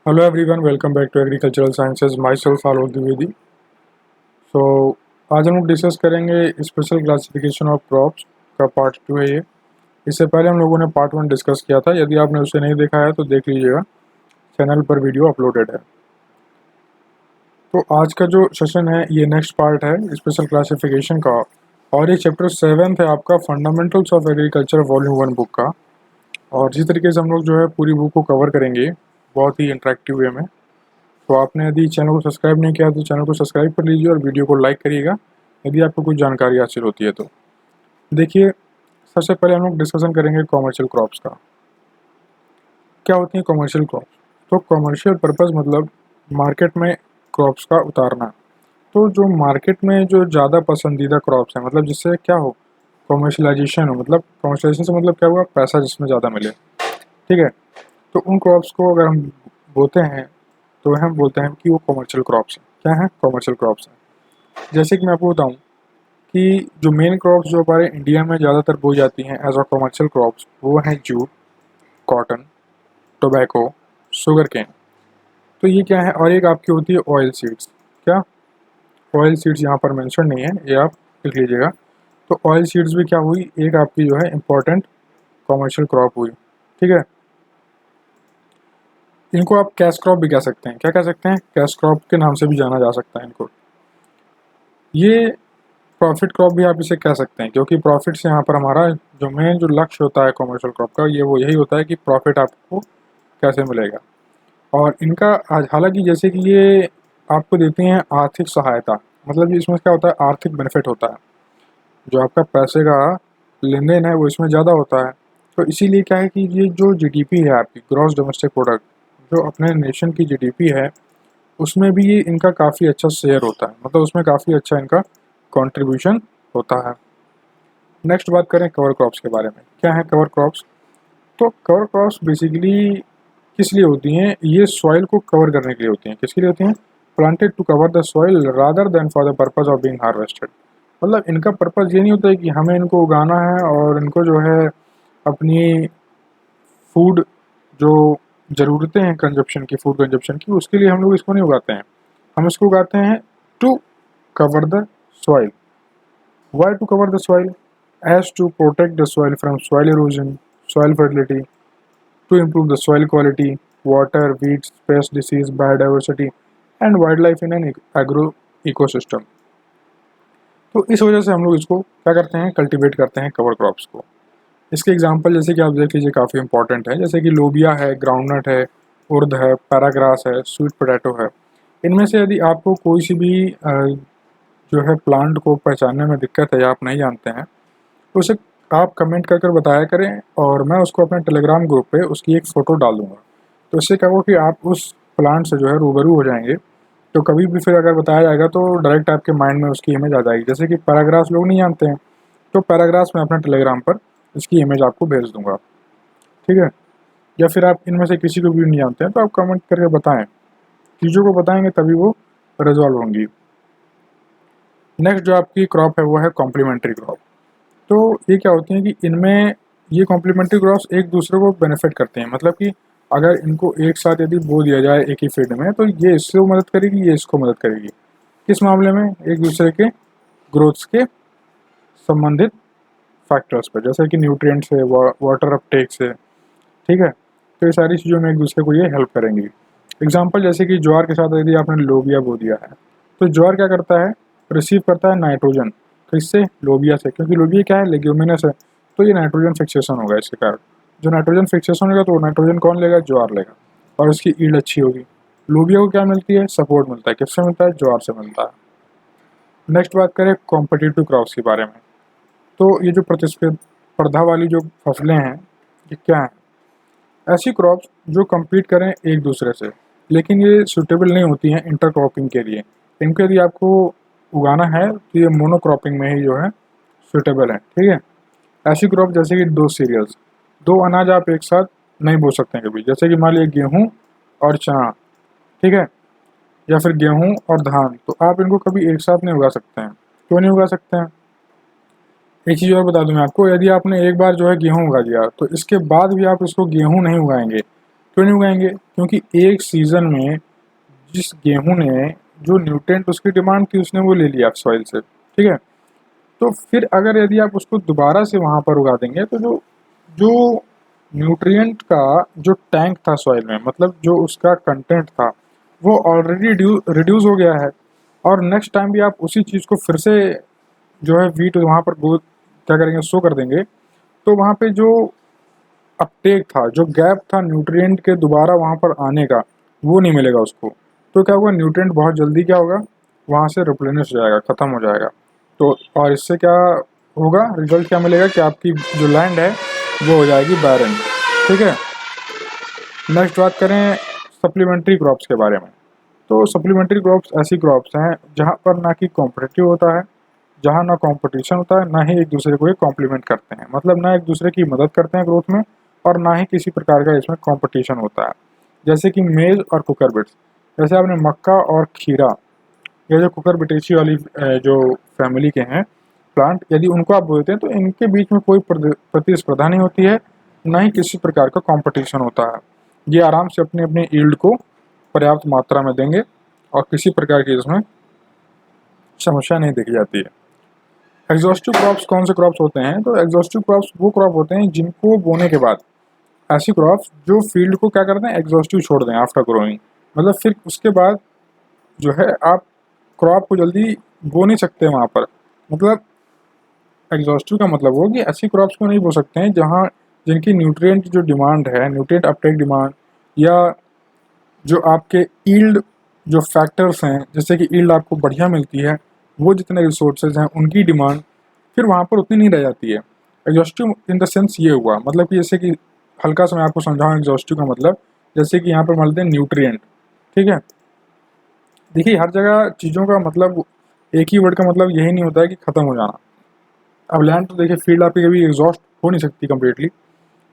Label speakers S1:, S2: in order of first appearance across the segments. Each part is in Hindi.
S1: Hello everyone, welcome back to Agricultural Sciences. Myself Alok Dwivedi. So आज हम लोग डिस्कस करेंगे स्पेशल क्लासिफिकेशन ऑफ क्रॉप्स का पार्ट 2 है ये। इससे पहले हम लोगों ने पार्ट 1 डिस्कस किया था। यदि आपने उसे नहीं देखा है तो देख लीजिएगा, चैनल पर वीडियो अपलोडेड है। तो आज का जो सेशन है ये नेक्स्ट पार्ट है स्पेशल क्लासिफिकेशन का, और ये चैप्टर 7 है आपका fundamentals of agriculture volume 1 book का। और जिस तरीके से हम लोग जो है पूरी बुक को कवर करेंगे बहुत ही इंटरेक्टिव वे में। तो आपने यदि चैनल को सब्सक्राइब नहीं किया तो चैनल को सब्सक्राइब कर लीजिए और वीडियो को लाइक करिएगा यदि आपको कुछ जानकारी हासिल होती है तो। देखिए, सबसे पहले हम लोग डिस्कशन करेंगे कॉमर्शियल क्रॉप्स का। क्या होती है कॉमर्शियल क्रॉप्स? तो कॉमर्शियल पर्पस मतलब मार्केट में क्रॉप्स का उतारना। तो जो मार्केट में जो ज़्यादा पसंदीदा क्रॉप्स हैं, मतलब जिससे क्या हो, कॉमर्शलाइजेशन हो, मतलब कॉमर्शलाइजेशन से मतलब क्या हुआ, पैसा जिसमें ज़्यादा मिले। ठीक है, तो उन क्रॉप्स को अगर हम बोते हैं तो हम बोलते हैं कि वो कॉमर्शियल क्रॉप्स हैं। क्या है? कॉमर्शियल क्रॉप्स हैं। जैसे कि मैं आपको बताऊं कि जो मेन क्रॉप्स जो हमारे इंडिया में ज़्यादातर बोई जाती हैं एज अ कॉमर्शियल क्रॉप्स, वो हैं jute, cotton, tobacco, sugarcane. तो ये क्या है? और एक आपकी होती है ऑयल सीड्स। क्या? ऑयल सीड्स यहाँ पर मेंशन नहीं है, ये आप लिख लीजिएगा। तो ऑयल सीड्स भी क्या हुई, एक आपकी जो है इम्पोर्टेंट कॉमर्शियल क्रॉप हुई। ठीक है, इनको आप कैश क्रॉप भी कह सकते हैं। क्या कह सकते हैं? कैश क्रॉप के नाम से भी जाना जा सकता है इनको। ये प्रॉफिट क्रॉप भी आप इसे कह सकते हैं, क्योंकि प्रॉफिट से यहाँ पर हमारा जो मेन जो लक्ष्य होता है कॉमर्शियल क्रॉप का, ये वो यही होता है कि प्रॉफिट आपको कैसे मिलेगा। और इनका हालांकि जैसे कि ये आपको देती हैं आर्थिक सहायता, मतलब इसमें क्या होता है, आर्थिक बेनिफिट होता है। जो आपका पैसे का लेन देन है वो इसमें ज़्यादा होता है। तो इसीलिए क्या है कि ये जो जीडीपी है आपकी, ग्रॉस डोमेस्टिक प्रोडक्ट, जो अपने नेशन की जीडीपी है, उसमें भी ये इनका काफ़ी अच्छा शेयर होता है, मतलब उसमें काफ़ी अच्छा इनका कंट्रीब्यूशन होता है। नेक्स्ट बात करें कवर क्रॉप्स के बारे में। क्या है कवर क्रॉप्स? तो कवर क्रॉप्स बेसिकली किस लिए होती हैं? ये सॉइल को कवर करने के लिए होती हैं। किसके लिए होती हैं? Planted to cover the soil rather than for the purpose of being harvested. मतलब इनका पर्पज़ ये नहीं होता है कि हमें इनको उगाना है और इनको जो है अपनी फूड जो ज़रूरतें हैं कंजप्शन की, फूड कंजप्शन की, उसके लिए हम लोग इसको नहीं उगाते हैं। हम इसको उगाते हैं to cover the soil. Why to cover the soil? As to protect the soil from soil erosion, soil fertility, to improve the soil quality, water, weeds, pest, disease, biodiversity, and wildlife in an agro ecosystem. तो इस वजह से हम लोग इसको क्या करते हैं, कल्टीवेट करते हैं कवर क्रॉप्स को। इसके एग्जांपल जैसे कि आप देख लीजिए काफ़ी इंपॉर्टेंट है, जैसे कि लोबिया है, ग्राउंडनट है, उर्द है, पैराग्रास है, स्वीट पोटैटो है। इनमें से यदि आपको कोई सी भी जो है प्लांट को पहचानने में दिक्कत है या आप नहीं जानते हैं तो उसे आप कमेंट कर बताया करें, और मैं उसको अपने टेलीग्राम ग्रुप पे उसकी एक फ़ोटो डाल दूँगा। तो इससे क्या होगा कि आप उस प्लांट से जो है रूबरू हो जाएंगे। तो कभी भी फिर अगर बताया जाएगा तो डायरेक्ट आपके माइंड में उसकी इमेज आ जाएगी। जैसे कि पैराग्राफ लोग नहीं जानते हैं, तो पैराग्राफ मैं अपने टेलीग्राम पर इसकी इमेज आपको भेज दूँगा। ठीक है, या फिर आप इनमें से किसी को भी नहीं जानते हैं तो आप कमेंट करके बताएँ। चीज़ों को बताएंगे तभी वो रिजॉल्व होंगी। नेक्स्ट जो आपकी क्रॉप है वो है कॉम्प्लीमेंट्री क्रॉप। तो ये क्या होती है कि इनमें ये कॉम्प्लीमेंट्री क्रॉप्स एक दूसरे को बेनिफिट करते हैं। मतलब कि अगर इनको एक साथ यदि बो दिया जाए एक ही फील्ड में, तो ये इसको मदद करेगी, ये इसको मदद करेगी। किस मामले में? एक दूसरे के ग्रोथ के संबंधित फैक्टर्स पर, जैसे कि न्यूट्रिएंट से, वाटर अपटेक से। ठीक है, तो ये सारी चीज़ों में एक दूसरे को ये हेल्प करेंगी। एग्जाम्पल जैसे कि ज्वार के साथ यदि आपने लोबिया बो दिया है, तो ज्वार क्या करता है, रिसीव करता है नाइट्रोजन। किससे? लोबिया से, क्योंकि लोबिया क्या है, लेग्यूमिनस है। तो ये नाइट्रोजन फिक्सेशन होगा इसके कारण। जो नाइट्रोजन फिक्सेशन होगा तो नाइट्रोजन कौन लेगा? ज्वार लेगा, और उसकी ईल्ड अच्छी होगी। लोबिया को क्या मिलती है? सपोर्ट मिलता है। किससे मिलता है? ज्वार से मिलता है। नेक्स्ट बात करें कॉम्पिटिटिव क्रॉप्स के बारे में। तो ये जो प्रतिस्पर्धा वाली जो फसलें हैं, ये क्या है? ऐसी क्रॉप्स जो compete करें एक दूसरे से, लेकिन ये सूटेबल नहीं होती हैं इंटरक्रॉपिंग के लिए। इनको यदि आपको उगाना है तो ये मोनोक्रॉपिंग में ही जो है सूटेबल है। ठीक है, ऐसी क्रॉप जैसे कि दो सीरियल्स, दो अनाज आप एक साथ नहीं बो सकते हैं कभी। जैसे कि मान लीजिए गेहूँ और चना, ठीक है, या फिर गेहूँ और धान, तो आप इनको कभी एक साथ नहीं उगा सकते हैं। क्यों नहीं उगा सकते हैं? एक चीज़ और बता दूं मैं आपको, यदि आपने एक बार जो है गेहूँ उगा दिया तो इसके बाद भी आप इसको गेहूँ नहीं उगाएंगे। क्यों नहीं उगाएंगे? क्योंकि एक सीज़न में जिस गेहूँ ने जो न्यूट्रिएंट उसकी डिमांड थी उसने वो ले लिया सॉइल से, ठीक है? तो फिर अगर यदि आप उसको दोबारा से वहाँ पर उगा देंगे तो जो जो न्यूट्रिएंट का जो टैंक था सॉइल में, मतलब जो उसका कंटेंट था, वो ऑलरेडी रिड्यूस हो गया है। और नेक्स्ट टाइम भी आप उसी चीज़ को फिर से जो है वीट वहाँ पर क्या करेंगे, सो कर देंगे, तो वहाँ पे जो अपटेक था, जो गैप था न्यूट्रिएंट के दोबारा वहाँ पर आने का, वो नहीं मिलेगा उसको। तो क्या होगा, न्यूट्रिएंट बहुत जल्दी क्या होगा, वहाँ से रिप्लेनिश हो जाएगा, ख़त्म हो जाएगा। तो और इससे क्या होगा, रिजल्ट क्या मिलेगा कि आपकी जो लैंड है वो हो जाएगी बैरन, ठीक है। नेक्स्ट बात करें सप्लीमेंट्री क्रॉप्स के बारे में। तो सप्लीमेंट्री क्रॉप्स ऐसी क्रॉप्स हैं जहाँ पर ना कि कॉम्पिटिटिव होता है, जहाँ ना कंपटीशन होता है, ना ही एक दूसरे को ये कॉम्प्लीमेंट करते हैं, मतलब ना एक दूसरे की मदद करते हैं ग्रोथ में, और ना ही किसी प्रकार का इसमें कंपटीशन होता है। जैसे कि मेज और कुकरबिट्स, जैसे आपने मक्का और खीरा, ये जो कुकरबिटेसी वाली जो फैमिली के हैं प्लांट, यदि उनको आप बोलते हैं तो इनके बीच में कोई प्रतिस्पर्धा नहीं होती है, ना ही किसी प्रकार का कंपटीशन होता है। ये आराम से अपनी अपनी यील्ड को पर्याप्त मात्रा में देंगे और किसी प्रकार की इसमें समस्या नहीं देखी जाती है। एग्जॉस्टिव क्रॉप्स कौन से क्रॉप्स होते हैं? तो एग्जॉस्टिव क्रॉप्स वो क्रॉप होते हैं जिनको बोने के बाद ऐसी क्रॉप्स जो फील्ड को क्या करते हैं, एग्जॉस्टिव छोड़ दें आफ्टर ग्रोइंग, मतलब फिर उसके बाद जो है आप क्रॉप को जल्दी बो नहीं सकते वहाँ पर। मतलब एग्जॉस्टिव का मतलब वो कि ऐसी क्रॉप्स को नहीं बो सकते हैं जहाँ जिनकी न्यूट्रिएंट जो डिमांड है, न्यूट्रिएंट अपटेक डिमांड, या जो आपके ईल्ड जो फैक्टर्स हैं, जैसे कि ईल्ड आपको बढ़िया मिलती है, वो जितने रिसोर्सेज हैं उनकी डिमांड फिर वहाँ पर उतनी नहीं रह जाती है। एग्जॉस्टिव इन द सेंस ये हुआ, मतलब कि जैसे कि हल्का सा मैं आपको समझाऊँ एग्जॉस्टिव का मतलब, जैसे कि यहाँ पर मान लेते हैं न्यूट्रिएंट, ठीक है। देखिए हर जगह चीज़ों का मतलब एक ही वर्ड का मतलब यही नहीं होता है कि ख़त्म हो जाना। अब लैंड तो देखिए फील्ड आपकी कभी एग्जॉस्ट हो नहीं सकती कम्प्लीटली,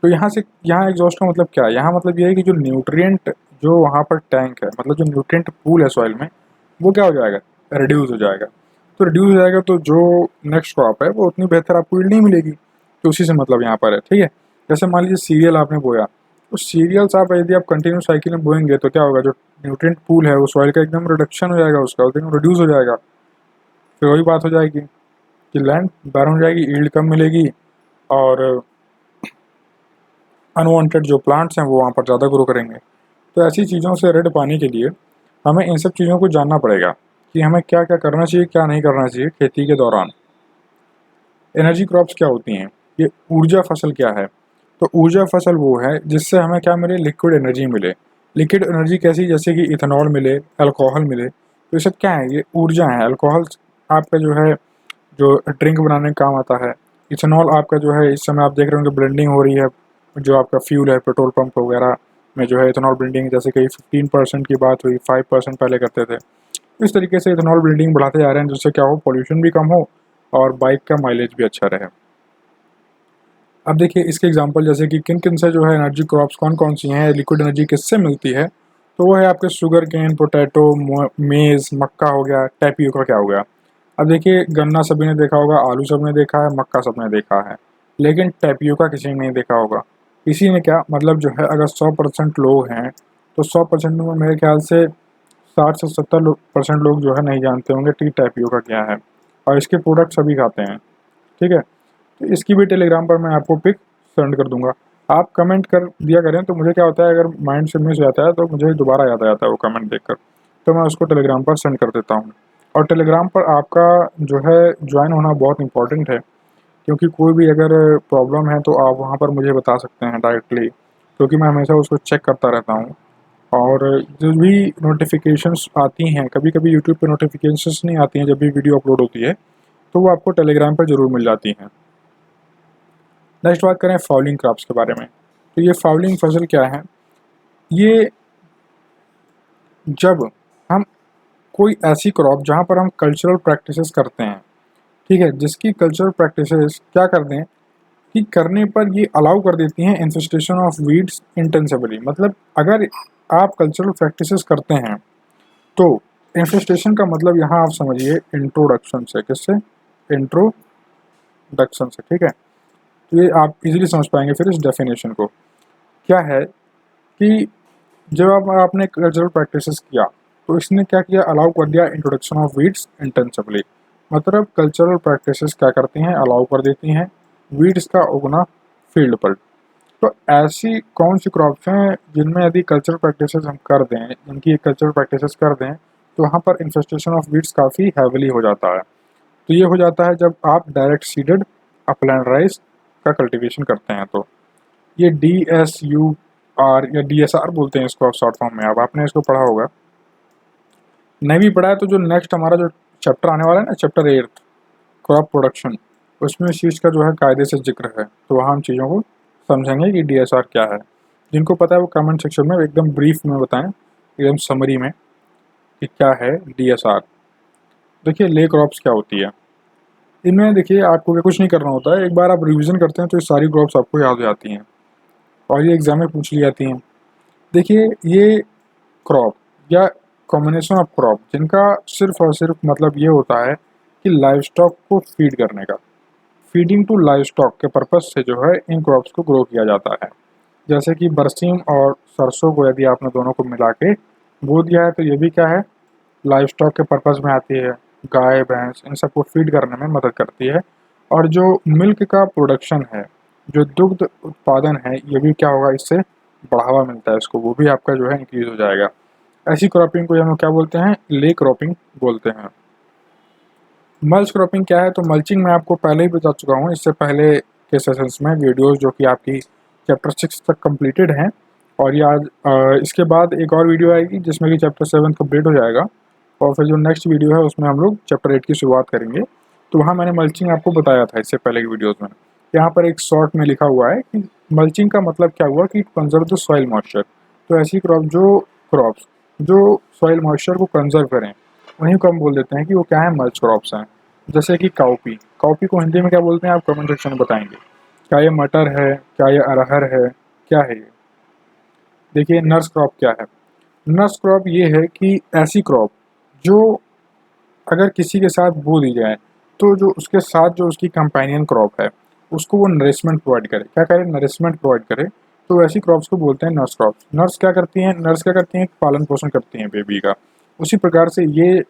S1: तो यहाँ एग्जॉस्ट का मतलब क्या है, यहाँ मतलब ये है कि जो न्यूट्रिएंट जो वहाँ पर टैंक है, मतलब जो न्यूट्रिएंट पूल है सॉइल में, वो क्या हो जाएगा, रिड्यूस हो जाएगा। तो रिड्यूस हो जाएगा तो जो नेक्स्ट क्रॉप है वो उतनी बेहतर आपको यील्ड नहीं मिलेगी, तो उसी से मतलब यहाँ पर है, ठीक है। जैसे मान लीजिए सीरियल आपने बोया, तो सीरियल्स आप यदि आप कंटिन्यू साइकिल में बोएंगे तो क्या होगा, जो न्यूट्रिएंट पूल है वो सॉइल का एकदम रिडक्शन हो जाएगा, उसका एकदम रिड्यूस हो जाएगा। फिर वही बात हो जाएगी कि लैंड बैरन हो जाएगी, यील्ड कम मिलेगी, और अनवांटेड जो प्लांट्स हैं वो वहाँ पर ज़्यादा ग्रो करेंगे। तो ऐसी चीज़ों से रेड पाने के लिए हमें इन सब चीज़ों को जानना पड़ेगा कि हमें क्या क्या करना चाहिए, क्या नहीं करना चाहिए खेती के दौरान। एनर्जी क्रॉप्स क्या होती हैं? ये ऊर्जा फसल क्या है? तो ऊर्जा फसल वो है जिससे हमें क्या मिले, लिक्विड एनर्जी मिले। लिक्विड एनर्जी कैसी, जैसे कि इथेनॉल मिले, अल्कोहल मिले, तो ये सब क्या है, ये ऊर्जा है। अल्कोहल आपका जो है जो ड्रिंक बनाने का काम आता है। इथेनॉल आपका जो है, इस समय आप देख रहे होंगे ब्लेंडिंग हो रही है, जो आपका फ्यूल है पेट्रोल पंप वगैरह में जो है इथेनॉल ब्लेंडिंग, जैसे कि 15% की बात हुई, 5% पहले करते थे। इस तरीके से इथेनॉल ब्लेंडिंग बढ़ाते जा रहे हैं, जिससे क्या हो, पोल्यूशन भी कम हो और बाइक का माइलेज भी अच्छा रहे। अब देखिए इसके एग्जांपल, जैसे कि किन किन से जो है एनर्जी क्रॉप्स कौन कौन सी हैं, लिक्विड एनर्जी किससे मिलती है, तो वो है आपके शुगर केन, पोटैटो, मेज़, मक्का हो गया, टैपियोका क्या हो गया। अब देखिए गन्ना सभी ने देखा होगा, आलू सब ने देखा है, मक्का सब ने देखा है, लेकिन टैपियोका किसी ने नहीं देखा होगा। किसी ने क्या मतलब जो है, अगर 100% लोग हैं तो 100% में मेरे ख्याल से 60 से 70% लोग जो है नहीं जानते होंगे कि टैपियोका क्या है, और इसके प्रोडक्ट सभी खाते हैं, ठीक है। तो इसकी भी टेलीग्राम पर मैं आपको पिक सेंड कर दूंगा, आप कमेंट कर दिया करें, तो मुझे क्या होता है, अगर माइंड से मिस हो जाता है तो मुझे दोबारा याद आ जाता है वो कमेंट देखकर, तो मैं उसको टेलीग्राम पर सेंड कर देता हूँ। और टेलीग्राम पर आपका जो है ज्वाइन होना बहुत इंपॉर्टेंट है, क्योंकि कोई भी अगर प्रॉब्लम है तो आप वहाँ पर मुझे बता सकते हैं डायरेक्टली, क्योंकि मैं हमेशा उसको चेक करता रहता हूँ। और जो भी नोटिफिकेशंस आती हैं, कभी कभी यूट्यूब पे नोटिफिकेशंस नहीं आती हैं जब भी वीडियो अपलोड होती है, तो वो आपको टेलीग्राम पर ज़रूर मिल जाती हैं। नेक्स्ट बात करें फाउलिंग क्रॉप्स के बारे में। तो ये फाउलिंग फसल क्या है, ये जब हम कोई ऐसी क्रॉप जहाँ पर हम कल्चरल प्रैक्टिसेस करते हैं, ठीक है, जिसकी कल्चरल प्रैक्टिसेस क्या कर दें कि करने पर ये अलाउ कर देती हैं इन्फेस्टेशन ऑफ वीड्स इंटेंसिवली। मतलब अगर आप कल्चरल प्रैक्टिसेस करते हैं तो इन्फेस्टेशन का मतलब यहाँ आप समझिए इंट्रोडक्शन से, किससे, इंट्रोडक्शन से, ठीक है। तो ये आप इजीली समझ पाएंगे फिर इस डेफिनेशन को। क्या है कि जब आपने कल्चरल प्रैक्टिसेस किया तो इसने क्या किया, अलाउ कर दिया इंट्रोडक्शन ऑफ वीड्स इंटेंसिवली। मतलब कल्चरल प्रैक्टिसेस क्या करती हैं, अलाउ कर देती हैं वीड्स का उगना फील्ड पर। तो ऐसी कौन सी क्रॉप्स हैं जिनमें यदि कल्चरल प्रैक्टिसेस हम कर दें, जिनकी कल्चरल प्रैक्टिसेस कर दें तो वहाँ पर इन्फेस्टेशन ऑफ वीड्स काफ़ी हैविली हो जाता है। तो ये हो जाता है जब आप डायरेक्ट सीडेड अपलैंड राइस का कल्टीवेशन करते हैं। तो ये DSUR या DSR बोलते हैं इसको शॉर्ट फॉर्म में। अब आपने इसको पढ़ा होगा, नहीं भी पढ़ा है तो जो नेक्स्ट हमारा जो चैप्टर आने वाला है ना, चैप्टर 8 क्रॉप प्रोडक्शन, उसमें इस चीज़ का जो है कायदे से जिक्र है। तो वहाँ हम चीज़ों को समझेंगे कि DSR क्या है। जिनको पता है वो कमेंट सेक्शन में एकदम ब्रीफ में बताएं, एकदम समरी में, कि क्या है DSR। देखिए ले क्रॉप्स क्या होती है, इनमें देखिए आपको कुछ नहीं करना होता है, एक बार आप रिवीजन करते हैं तो ये सारी क्रॉप्स आपको याद हो जाती हैं और ये एग्जाम में पूछ ली जाती हैं। देखिए ये क्रॉप या कॉम्बिनेशन ऑफ क्रॉप जिनका सिर्फ और सिर्फ मतलब ये होता है कि लाइव स्टॉक को फीड करने का, फीडिंग टू लाइव स्टॉक के पर्पज़ से जो है इन क्रॉप्स को ग्रो किया जाता है। जैसे कि बरसीम और सरसों को यदि आपने दोनों को मिला के बो दिया है तो ये भी क्या है, लाइव स्टॉक के पर्पज़ में आती है। गाय भैंस इन सबको फीड करने में मदद करती है। और जो मिल्क का प्रोडक्शन है, जो दुग्ध उत्पादन है, ये भी क्या होगा, इससे बढ़ावा मिलता है इसको, वो भी आपका जो है इंक्रीज हो जाएगा। ऐसी क्रॉपिंग को हम लोग क्या बोलते हैं, ले क्रॉपिंग बोलते हैं। मल्च क्रॉपिंग क्या है, तो मल्चिंग मैं आपको पहले ही बता चुका हूँ इससे पहले के सेशंस में वीडियोस जो कि आपकी चैप्टर 6 तक कंप्लीटेड हैं। और ये आज इसके बाद एक और वीडियो आएगी जिसमें कि चैप्टर 7 कंप्लीट हो जाएगा और फिर जो नेक्स्ट वीडियो है उसमें हम लोग चैप्टर 8 की शुरुआत करेंगे। तो वहाँ मैंने मल्चिंग आपको बताया था इससे पहले की वीडियोज़ में। यहाँ पर एक शॉर्ट में लिखा हुआ है कि मल्चिंग का मतलब क्या हुआ कि कंजर्व द सॉइल मॉइस्चर। तो ऐसी क्रॉप्स जो सॉइल मॉइस्चर को कंजर्व करें उन्हीं को हम बोल देते हैं कि वो क्या है, मल्च क्रॉप्स हैं। जैसे कि काउपी, काउपी को हिंदी में क्या बोलते हैं आप कमेंट सेक्शन में बताएंगे। क्या ये मटर है, क्या ये अरहर है, क्या है ये। देखिए नर्स क्रॉप क्या है, नर्स क्रॉप ये है कि ऐसी क्रॉप जो अगर किसी के साथ बो दी जाए तो जो उसके साथ जो उसकी कंपेनियन क्रॉप है उसको वो नरिशमेंट प्रोवाइड करे। क्या करे, नरिशमेंट प्रोवाइड करे। तो ऐसी क्रॉप्स को बोलते हैं नर्स क्रॉप्स। नर्स क्या करती हैं, नर्स क्या करती हैं, पालन पोषण करती हैं बेबी का। उसी प्रकार से ये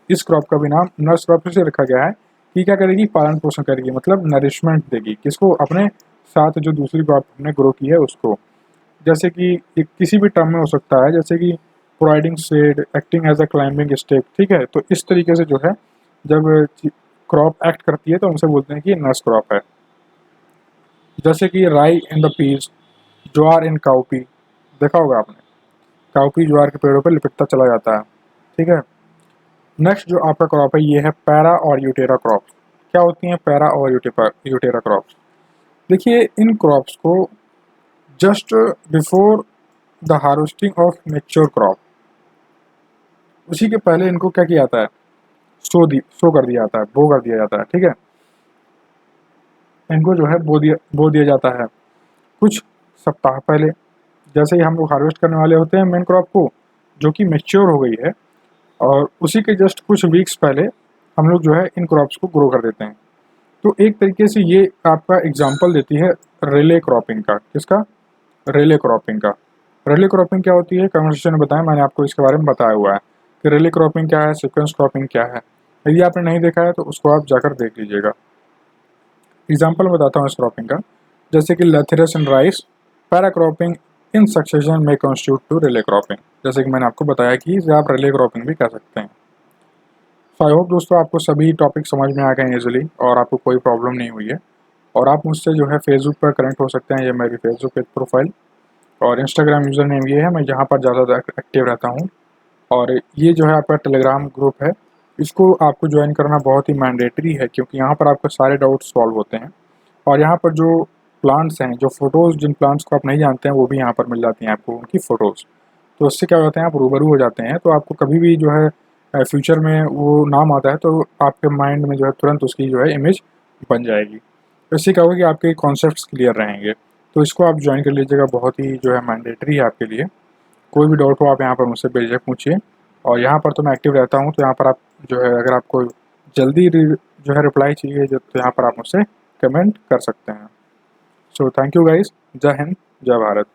S1: इस क्रॉप का भी नाम नर्स क्रॉप से रखा गया है कि क्या करेगी, पालन पोषण करेगी, मतलब नरिशमेंट देगी किसको, अपने साथ जो दूसरी क्रॉप हमने ग्रो की है उसको। जैसे कि किसी भी टर्म में हो सकता है, जैसे कि providing shade, acting as a climbing step, ठीक है। तो इस तरीके से जो है जब क्रॉप एक्ट करती है तो उनसे बोलते हैं कि ये नर्स क्रॉप है। जैसे कि rye in the peas, jowar in cowpea, देखा होगा आपने, काउपी ज्वार के पेड़ों पर लिपटता चला जाता है, ठीक है। नेक्स्ट जो आपका क्रॉप है ये है पैरा और यूटेरा क्रॉप्स। क्या होती हैं पैरा और यूटेरा क्रॉप्स। देखिए इन क्रॉप्स को just before the harvesting of mature crop, उसी के पहले इनको क्या किया जाता है, सो कर दिया जाता है, बो कर दिया जाता है, ठीक है। इनको जो है बो दिया जाता है कुछ सप्ताह पहले। जैसे ही हम लोग हार्वेस्ट करने वाले होते हैं मेन क्रॉप को जो कि मेच्योर हो गई है, और उसी के जस्ट कुछ वीक्स पहले हम लोग जो है इन क्रॉप्स को ग्रो कर देते हैं। तो एक तरीके से ये आपका एग्जाम्पल देती है रिले क्रॉपिंग का। किसका, रिले क्रॉपिंग का। रिले क्रॉपिंग क्या होती है, कन्वर्सेशन में बताएं, मैंने आपको इसके बारे में बताया हुआ है कि रिले क्रॉपिंग क्या है, सीक्वेंस क्रॉपिंग क्या है। यदि आपने नहीं देखा है तो उसको आप जाकर देख लीजिएगा। एग्जाम्पल बताता हूँ इस क्रॉपिंग का, जैसे कि lathyrus in rice, para cropping in succession में कॉन्स्टिट्यूट टू रिले क्रॉपिंग। जैसे कि मैंने आपको बताया कि इसे आप रिले क्रॉपिंग भी कह सकते हैं। सो आई होप दोस्तों आपको सभी टॉपिक समझ में आ गए हैं इजीली और आपको कोई प्रॉब्लम नहीं हुई है। और आप मुझसे जो है फेसबुक पर कनेक्ट हो सकते हैं, ये मेरी फेसबुक पेज प्रोफाइल, और इंस्टाग्राम यूज़र नेम ये है, मैं जहाँ पर ज़्यादा एक्टिव रहता हूँ। और ये जो है आपका टेलीग्राम ग्रुप है, इसको आपको ज्वाइन करना बहुत ही मैंडेटरी है क्योंकि यहाँ पर आपके सारे डाउट्स सॉल्व होते हैं। और यहाँ पर जो प्लांट्स हैं, जो फ़ोटोज़, जिन प्लांट्स को आप नहीं जानते हैं वो भी यहाँ पर मिल जाती हैं आपको उनकी फ़ोटोज़। तो इससे क्या होता है, आप रूबरू हो जाते हैं, तो आपको कभी भी जो है फ्यूचर में वो नाम आता है तो आपके माइंड में जो है तुरंत उसकी जो है इमेज बन जाएगी। तो इससे क्या होगा कि आपके कॉन्सेप्ट्स क्लियर रहेंगे। तो इसको आप ज्वाइन कर लीजिएगा, बहुत ही जो है मैंडेटरी है आपके लिए। कोई भी डाउट हो आप यहाँ पर मुझसे बेझिझक पूछिए। और यहाँ पर तो मैं एक्टिव रहता हूँ, तो यहाँ पर आप जो है अगर आपको जल्दी जो है रिप्लाई चाहिए तो यहाँ पर आप मुझसे कमेंट कर सकते हैं। सो थैंक यू गाइस, जय हिंद, जय भारत।